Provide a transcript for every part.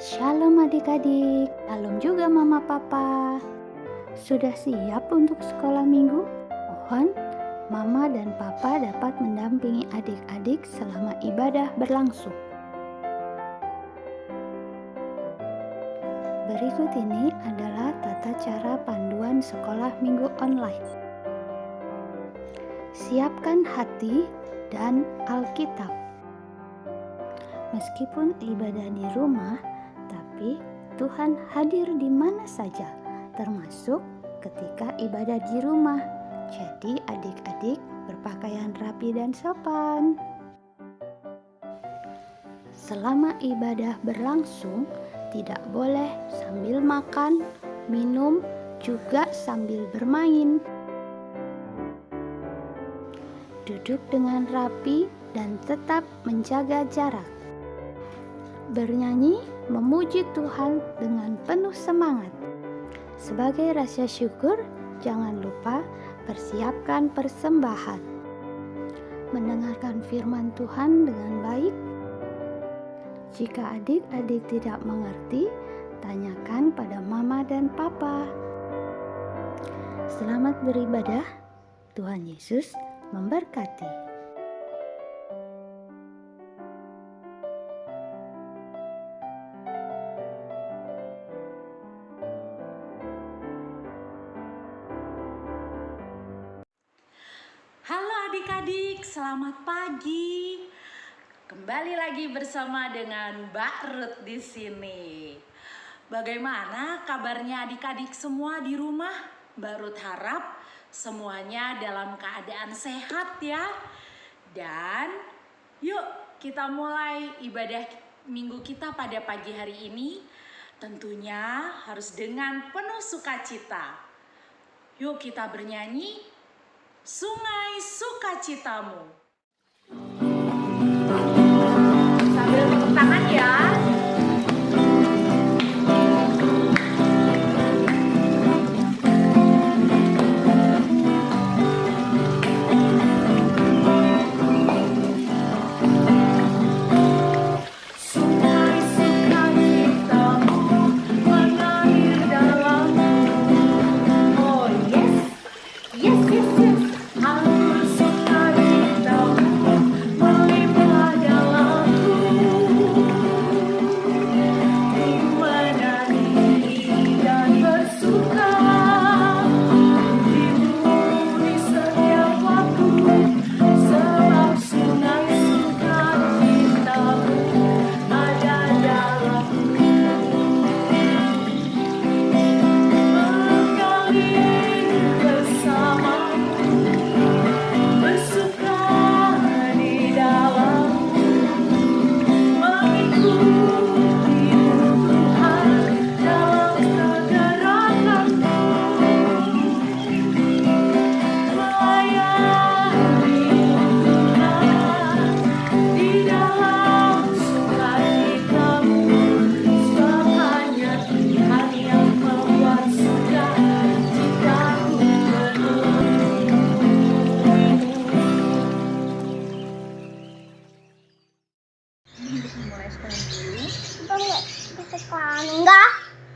Shalom adik-adik, shalom juga mama papa. Sudah siap untuk sekolah minggu? Mohon mama dan papa dapat mendampingi adik-adik selama ibadah berlangsung. Berikut ini adalah tata cara panduan sekolah minggu online. Siapkan hati dan Alkitab. Meskipun ibadah di rumah, tapi Tuhan hadir di mana saja, termasuk ketika ibadah di rumah. Jadi adik-adik berpakaian rapi dan sopan. Selama ibadah berlangsung, tidak boleh sambil makan, minum, juga sambil bermain. Duduk dengan rapi dan tetap menjaga jarak. Bernyanyi memuji Tuhan dengan penuh semangat. Sebagai rasa syukur, jangan lupa persiapkan persembahan. Mendengarkan firman Tuhan dengan baik. Jika adik-adik tidak mengerti, tanyakan pada mama dan papa. Selamat beribadah. Tuhan Yesus memberkati. Halo adik-adik, selamat pagi. Kembali lagi bersama dengan Mbak Ruth di sini. Bagaimana kabarnya adik-adik semua di rumah? Mbak Ruth harap semuanya dalam keadaan sehat ya. Dan yuk kita mulai ibadah minggu kita pada pagi hari ini. Tentunya harus dengan penuh sukacita. Yuk kita bernyanyi Sungai Sukacitamu. Sambil tepuk tangan ya.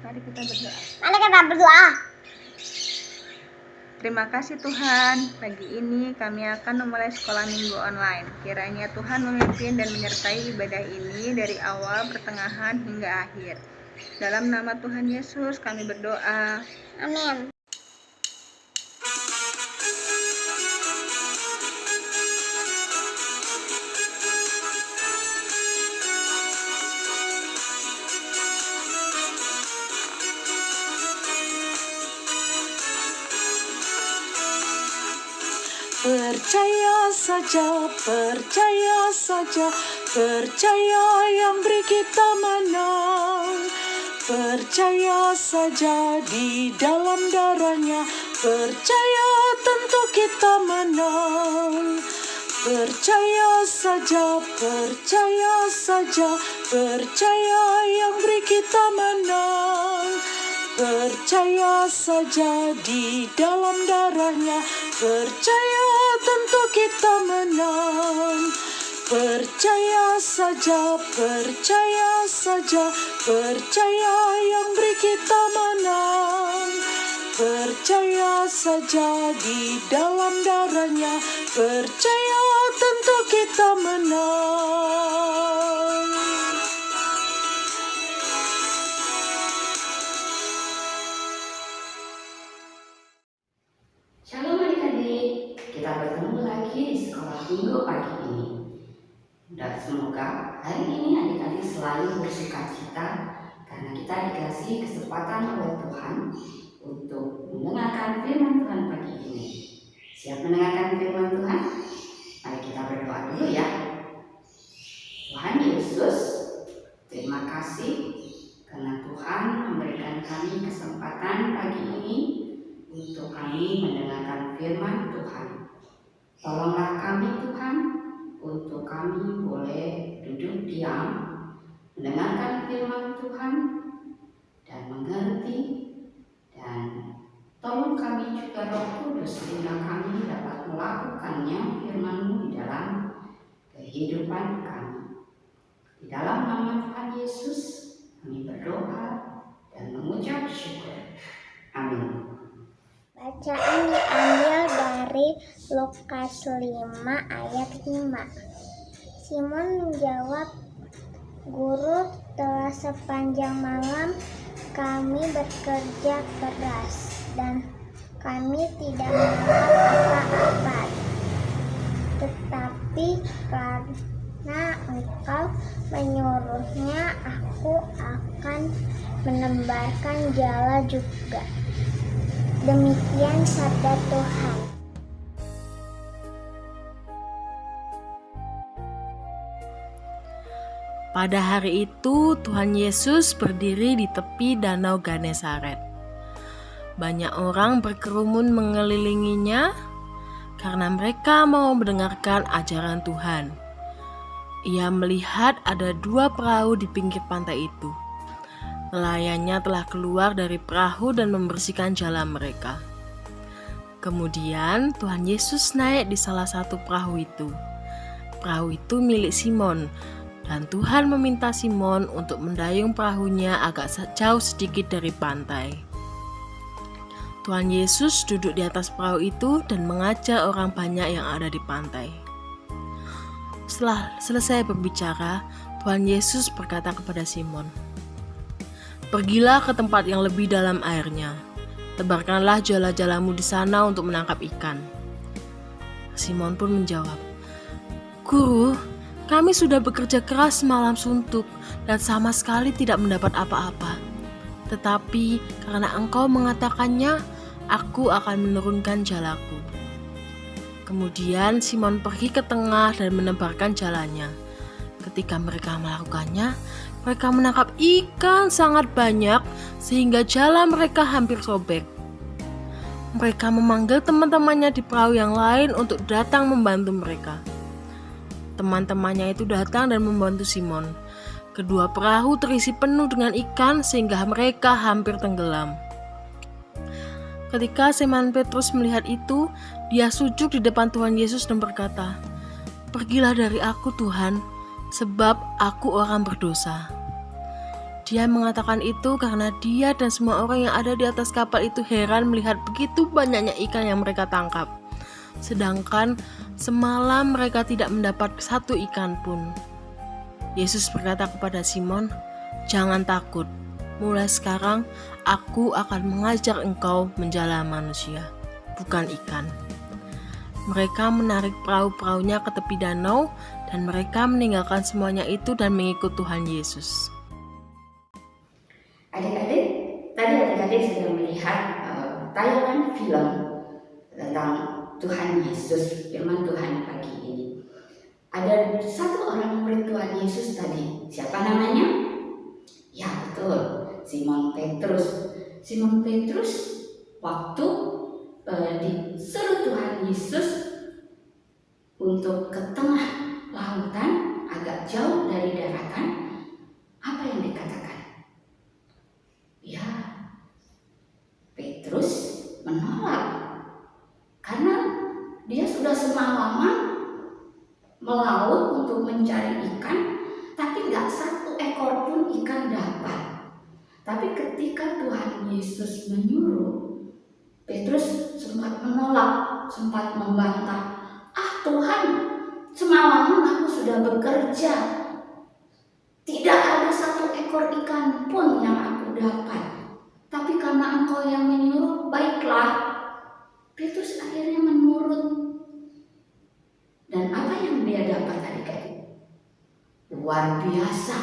Mari kita berdoa. Terima kasih Tuhan, pagi ini kami akan memulai sekolah minggu online. Kiranya Tuhan memimpin dan menyertai ibadah ini dari awal, pertengahan, hingga akhir. Dalam nama Tuhan Yesus kami berdoa. Amin. Percaya saja, percaya saja, percaya yang beri kita menang. Percaya saja di dalam darahnya, percaya tentu kita menang. Percaya saja, percaya saja, percaya yang beri kita menang. Percaya saja di dalam darahnya, percaya tentu kita menang. Percaya saja, percaya saja, percaya yang beri kita menang. Percaya saja di dalam darahnya, percaya tentu kita menang. Shalom adik-adik, kita bertemu lagi di sekolah minggu pagi ini. Dan semoga hari ini adik-adik selalu bersuka cita karena kita dikasih kesempatan oleh Tuhan untuk mendengarkan firman Tuhan pagi ini. Siap mendengarkan firman Tuhan? Mari kita berdoa dulu ya. Tuhan Yesus, terima kasih karena Tuhan memberikan kami kesempatan pagi ini untuk kami mendengarkan firman Tuhan. Tolonglah kami Tuhan, untuk kami boleh duduk diam, mendengarkan firman Tuhan, dan mengerti, dan tolong kami juga Roh Kudus sehingga kami dapat melakukannya firman-Mu di dalam kehidupan kami. Di dalam nama Tuhan Yesus, kami berdoa dan mengucap syukur. Amin. Bacaan diambil dari Lukas 5 ayat 5. Simon menjawab, "Guru, telah sepanjang malam kami bekerja keras dan kami tidak menangkap apa-apa. Tetapi karena Engkau menyuruhnya, aku akan menebarkan jala juga." Demikian sabda Tuhan. Pada hari itu Tuhan Yesus berdiri di tepi danau Genesaret. Banyak orang berkerumun mengelilinginya karena mereka mau mendengarkan ajaran Tuhan. Ia melihat ada 2 perahu di pinggir pantai itu. Nelayannya telah keluar dari perahu dan membersihkan jalan mereka. Kemudian Tuhan Yesus naik di salah satu perahu itu. Perahu itu milik Simon, dan Tuhan meminta Simon untuk mendayung perahunya agak jauh sedikit dari pantai. Tuhan Yesus duduk di atas perahu itu dan mengajar orang banyak yang ada di pantai. Setelah selesai berbicara, Tuhan Yesus berkata kepada Simon, "Pergilah ke tempat yang lebih dalam airnya. Tebarkanlah jala-jalamu di sana untuk menangkap ikan." Simon pun menjawab, "Guru, kami sudah bekerja keras malam suntuk dan sama sekali tidak mendapat apa-apa. Tetapi karena Engkau mengatakannya, aku akan menurunkan jalaku." Kemudian Simon pergi ke tengah dan menebarkan jalannya. Ketika mereka melakukannya, mereka menangkap ikan sangat banyak sehingga jala mereka hampir sobek. Mereka memanggil teman-temannya di perahu yang lain untuk datang membantu mereka. Teman-temannya itu datang dan membantu Simon. Kedua perahu terisi penuh dengan ikan sehingga mereka hampir tenggelam. Ketika Simon Petrus melihat itu, dia sujud di depan Tuhan Yesus dan berkata, "Pergilah dari aku Tuhan, sebab aku orang berdosa." Dia mengatakan itu karena dia dan semua orang yang ada di atas kapal itu heran melihat begitu banyaknya ikan yang mereka tangkap. Sedangkan semalam mereka tidak mendapat satu ikan pun. Yesus berkata kepada Simon, "Jangan takut, mulai sekarang aku akan mengajar engkau menjala manusia, bukan ikan." Mereka menarik perahu-perahunya ke tepi danau dan mereka meninggalkan semuanya itu dan mengikut Tuhan Yesus. Adik-adik, tadi adik-adik sudah melihat tayangan film tentang Tuhan Yesus, firman Tuhan pagi ini. Ada satu orang murid Tuhan Yesus tadi, siapa namanya? Ya betul, Simon Petrus. Simon Petrus waktu disuruh Tuhan Yesus untuk ke tengah lautan agak jauh dari daratan, apa yang dikatakan? Ya, Petrus menolak karena dia sudah semalaman melaut untuk mencari ikan, tapi nggak satu ekor pun ikan dapat. Tapi ketika Tuhan Yesus menyuruh, Petrus sempat menolak, sempat membantah. Tuhan, semalaman aku sudah bekerja, tidak ada satu ekor ikan pun yang aku dapat. Tapi karena Engkau yang menyuruh, baiklah. Petrus akhirnya menurut. Dan apa yang dia dapat adik-adik? Luar biasa,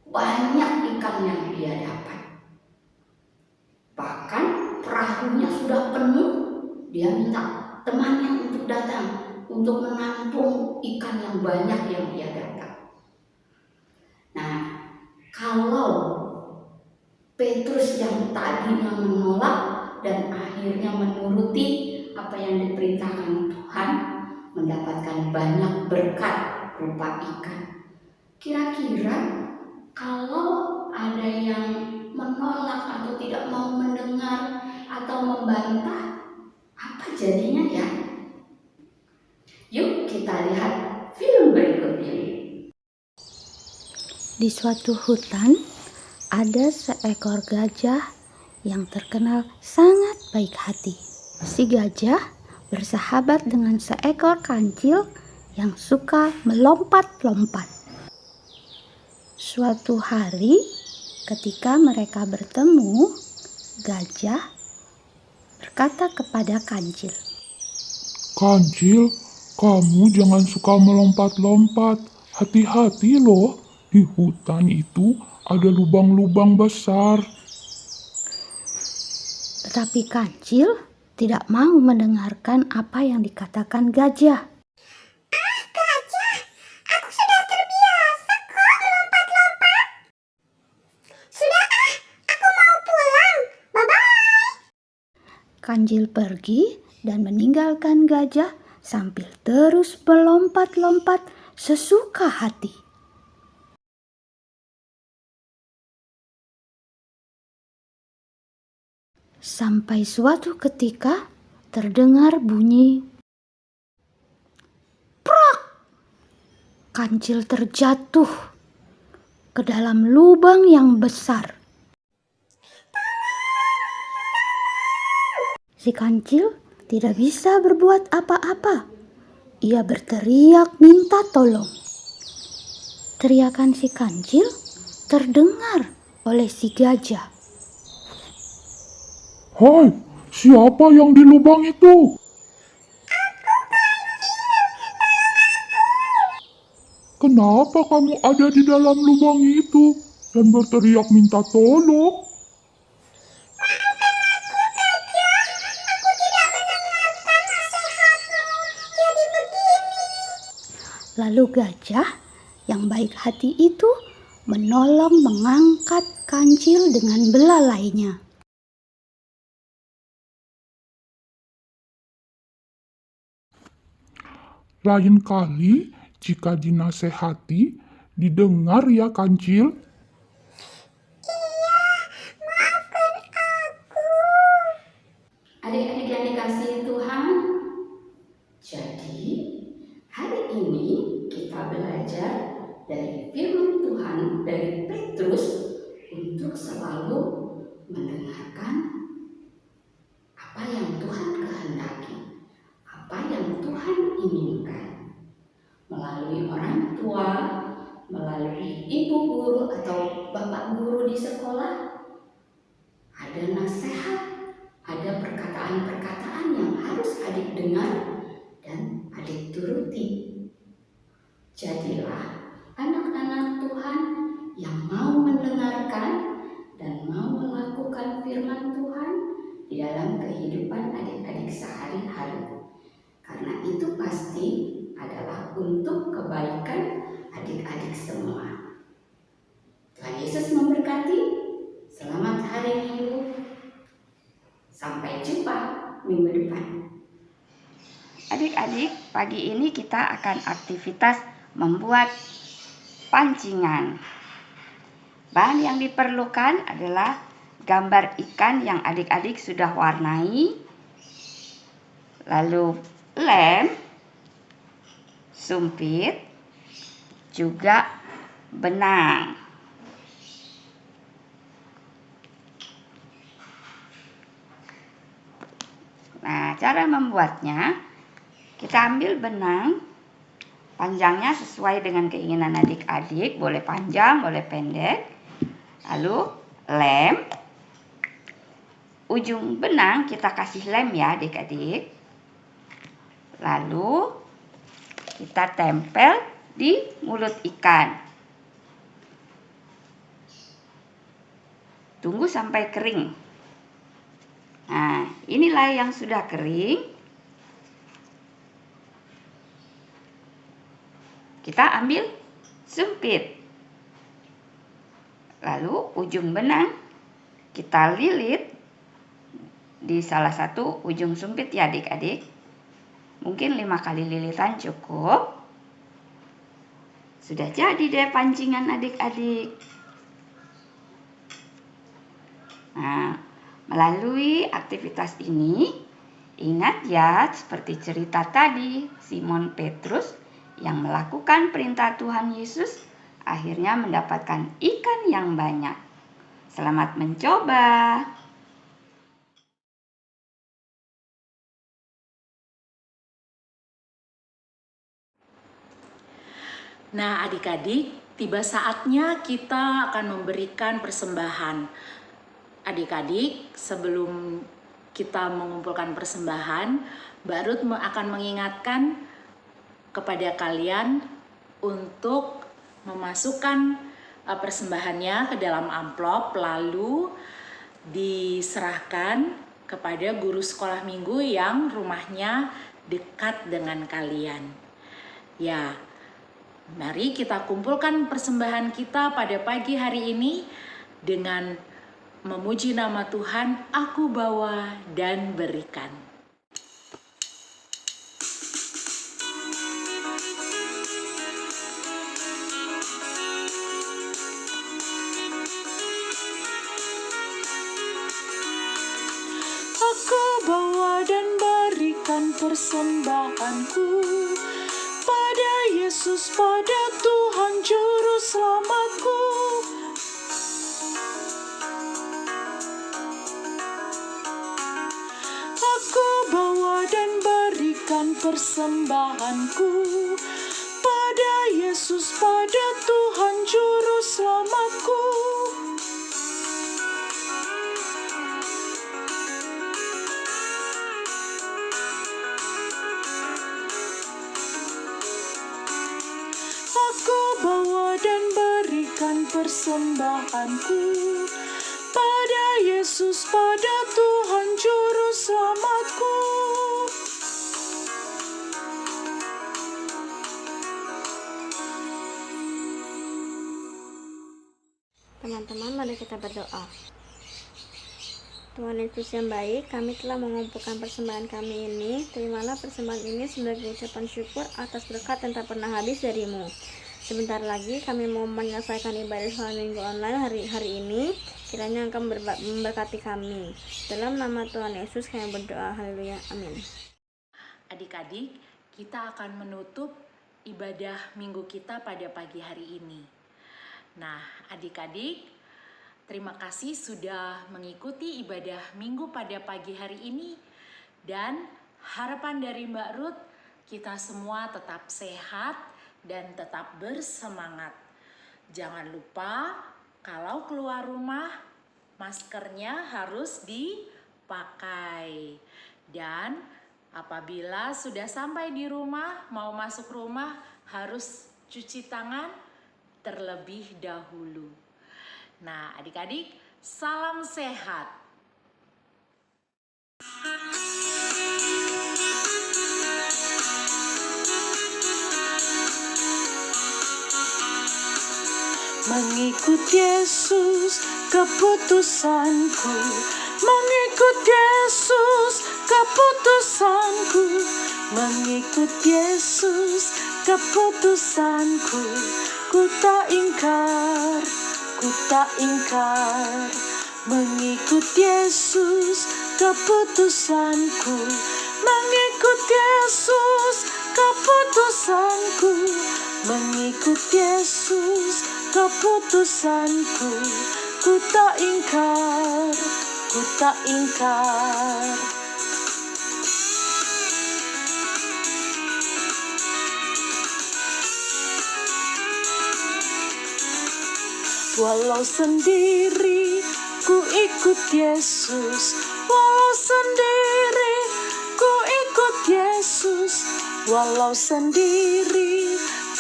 banyak ikan yang dia dapat. Bahkan perahunya sudah penuh, dia minta temannya untuk datang untuk menampung ikan yang banyak yang dia dapat. Nah, kalau Petrus yang tadinya menolak dan akhirnya menuruti apa yang diperintahkan Tuhan, mendapatkan banyak berkat berupa ikan. Kira-kira kalau ada yang menolak atau tidak mau mendengar atau membantah, apa jadinya ya? Yuk kita lihat film berikut ini. Di suatu hutan ada seekor gajah yang terkenal sangat baik hati. Si gajah bersahabat dengan seekor kancil yang suka melompat-lompat. Suatu hari ketika mereka bertemu, gajah berkata kepada kancil, "Kancil, kamu jangan suka melompat-lompat. Hati-hati loh, di hutan itu ada lubang-lubang besar." Tetapi kancil tidak mau mendengarkan apa yang dikatakan gajah. Kancil pergi dan meninggalkan gajah sambil terus melompat-lompat sesuka hati. Sampai suatu ketika terdengar bunyi prak. Kancil terjatuh ke dalam lubang yang besar. Si kancil tidak bisa berbuat apa-apa. Ia berteriak minta tolong. Teriakan si kancil terdengar oleh si gajah. "Hai, siapa yang di lubang itu?" "Kenapa kamu ada di dalam lubang itu dan berteriak minta tolong?" Lalu gajah yang baik hati itu menolong mengangkat kancil dengan belalainya. "Lain kali jika dinasehati, didengar ya kancil." Adik-adik yang dikasihi Tuhan, jadi hari ini kita belajar dari firman Tuhan dari Petrus untuk selalu mendengarkan apa yang Tuhan kehendaki, apa yang Tuhan inginkan. Melalui orang tua, melalui ibu guru atau bapak guru di sekolah, ada nasihat, ada perkataan-perkataan yang harus adik dengar dan adik turuti. Jadilah anak-anak Tuhan yang mau mendengarkan dan mau melakukan firman Tuhan di dalam kehidupan adik-adik sehari-hari. Karena itu pasti adalah untuk kebaikan adik-adik semua. Tuhan Yesus memberkati. Selamat hari Minggu. Sampai jumpa minggu depan. Adik-adik, pagi ini kita akan aktivitas membuat pancingan. Bahan yang diperlukan adalah gambar ikan yang adik-adik sudah warnai, lalu lem, sumpit, juga benang. Nah, cara membuatnya, kita ambil benang, panjangnya sesuai dengan keinginan adik-adik, boleh panjang, boleh pendek. Lalu lem, ujung benang kita kasih lem ya adik-adik. Lalu kita tempel di mulut ikan. Tunggu sampai kering. Nah, inilah yang sudah kering. Kita ambil sumpit. Lalu ujung benang kita lilit di salah satu ujung sumpit ya adik-adik. Mungkin 5 kali lilitan cukup. Sudah jadi deh pancingan adik-adik. Nah, melalui aktivitas ini, ingat ya seperti cerita tadi, Simon Petrus yang melakukan perintah Tuhan Yesus akhirnya mendapatkan ikan yang banyak. Selamat mencoba. Nah, adik-adik, tiba saatnya kita akan memberikan persembahan. Adik-adik, sebelum kita mengumpulkan persembahan, Mbak Ruth akan mengingatkan kepada kalian untuk memasukkan persembahannya ke dalam amplop, lalu diserahkan kepada guru sekolah minggu yang rumahnya dekat dengan kalian. Ya, mari kita kumpulkan persembahan kita pada pagi hari ini dengan memuji nama Tuhan, aku bawa dan berikan. Aku bawa dan berikan persembahanku pada Yesus, pada Tuhan Juru Selamatku. Aku bawa dan berikan persembahanku pada Yesus, pada Tuhan Juru Selamatku. Aku bawa dan berikan persembahanku pada Yesus, pada Tuhan Juru Selamatku. Teman-teman, mari kita berdoa. Tuhan Yesus yang baik, kami telah mengumpulkan persembahan kami ini. Terimalah persembahan ini sebagai ucapan syukur atas berkat yang tak pernah habis dari-Mu. Sebentar lagi kami mau menyelesaikan ibadah sekolah minggu online hari ini. Kiranya Engkau memberkati kami. Dalam nama Tuhan Yesus kami berdoa. Haleluya. Amin. Adik-adik, kita akan menutup ibadah minggu kita pada pagi hari ini. Nah, adik-adik, terima kasih sudah mengikuti ibadah minggu pada pagi hari ini. Dan harapan dari Mbak Ruth, kita semua tetap sehat dan tetap bersemangat. Jangan lupa kalau keluar rumah, maskernya harus dipakai. Dan apabila sudah sampai di rumah, mau masuk rumah, harus cuci tangan terlebih dahulu. Nah, adik-adik, salam sehat. Mengikut Yesus keputusanku, mengikut Yesus keputusanku, mengikut Yesus keputusanku. Ku tak ingkar, ku tak ingkar. Mengikut Yesus keputusanku, mengikut Yesus keputusanku. ikut Yesus, keputusanku, ku tak ingkar, ku tak ingkar. Walau sendiri ku ikut Yesus, walau sendiri ku ikut Yesus, walau sendiri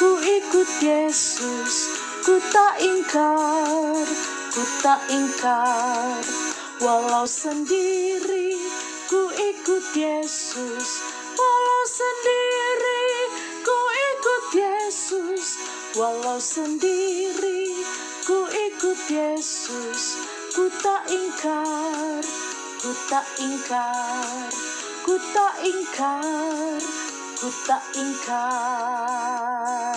ku ikut Yesus, ku tak ingkar, ku tak ingkar. Walau sendiri ku ikut Yesus, walau sendiri ku ikut Yesus, walau sendiri ku ikut Yesus, ku tak ingkar, ku tak ingkar, ku tak ingkar, ku tak ingkar.